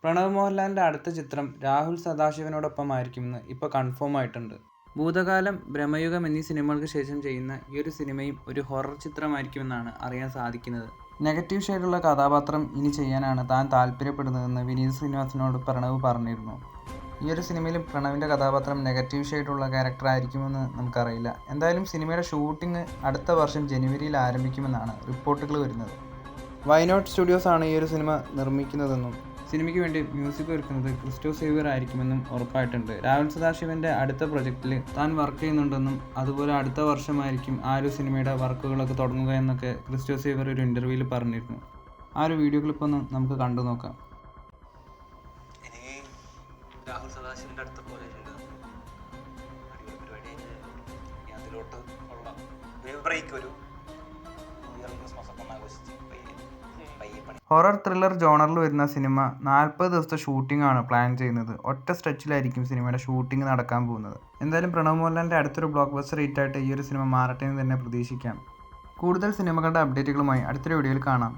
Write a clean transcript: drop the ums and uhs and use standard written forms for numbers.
പ്രണവ് മോഹൻലാലിൻ്റെ അടുത്ത ചിത്രം രാഹുൽ സദാശിവനോടൊപ്പമായിരിക്കുമെന്ന് ഇപ്പോൾ കൺഫേം ആയിട്ടുണ്ട്. ഭൂതകാലം, ഭ്രമയുഗം എന്നീ സിനിമകൾക്ക് ശേഷം ചെയ്യുന്ന ഈ ഒരു സിനിമയും ഒരു ഹൊറർ ചിത്രമായിരിക്കുമെന്നാണ് അറിയാൻ സാധിക്കുന്നത്. നെഗറ്റീവ് ഷെയ്ഡുള്ള കഥാപാത്രം ഇനി ചെയ്യാനാണ് താൻ താല്പര്യപ്പെടുന്നതെന്ന് വിനീത് ശ്രീനിവാസനോട് പ്രണവ് പറഞ്ഞിരുന്നു. ഈ ഒരു സിനിമയിൽ പ്രണവിൻ്റെ കഥാപാത്രം നെഗറ്റീവ് ഷെയ്ഡുള്ള ക്യാരക്ടർ ആയിരിക്കുമെന്ന് നമുക്കറിയില്ല. എന്തായാലും സിനിമയുടെ ഷൂട്ടിംഗ് അടുത്ത വർഷം ജനുവരിയിൽ ആരംഭിക്കുമെന്നാണ് റിപ്പോർട്ടുകൾ വരുന്നത്. വൈനോട്ട് സ്റ്റുഡിയോസ് ആണ് ഈ ഒരു സിനിമ നിർമ്മിക്കുന്നതെന്നും സിനിമയ്ക്ക് വേണ്ടി മ്യൂസിക് ഒരുക്കുന്നത് ക്രിസ്റ്റോ സേവ്യർ ആയിരിക്കുമെന്നും ഉറപ്പായിട്ടുണ്ട്. രാഹുൽ സദാശിവൻ്റെ അടുത്ത പ്രൊജക്റ്റിൽ താൻ വർക്ക് ചെയ്യുന്നുണ്ടെന്നും അതുപോലെ അടുത്ത വർഷമായിരിക്കും ആ ഒരു സിനിമയുടെ വർക്കുകളൊക്കെ തുടങ്ങുക എന്നൊക്കെ ക്രിസ്റ്റോ സേവ്യർ ഒരു ഇൻ്റർവ്യൂവിൽ പറഞ്ഞിരുന്നു. ആ ഒരു വീഡിയോ ക്ലിപ്പൊന്ന് നമുക്ക് കണ്ടു നോക്കാം. രാഹുൽ സദാശിവൻ്റെ അടുത്ത പ്രോജക്റ്റ് അടിപൊളി പരിപാടി. ഇനി അതിലോട്ട് ഉള്ള ഒരു ബ്രേക്ക്, ഒരു ക്രിസ്മസ് ഒക്കെ ഒന്ന് ആഘോഷിച്ച് ഹൊറർ ത്രില്ലർ ജോണറിൽ വരുന്ന സിനിമ 40 ദിവസത്തെ ഷൂട്ടിംഗ് ആണ് പ്ലാൻ ചെയ്യുന്നത്. ഒറ്റ സ്ട്രെച്ചിലായിരിക്കും സിനിമയുടെ ഷൂട്ടിംഗ് നടക്കാൻ പോകുന്നത്. എന്തായാലും പ്രണവ് മോഹൻലാലിൻ്റെ അടുത്തൊരു ബ്ലോക്ക് ബസ്റ്റർ ഹിറ്റായിട്ട് ഈ ഒരു സിനിമ മാറട്ടെ എന്ന് തന്നെ പ്രതീക്ഷിക്കാം. കൂടുതൽ സിനിമകളുടെ അപ്ഡേറ്റുകളുമായി അടുത്തൊരു വീഡിയോയിൽ കാണാം.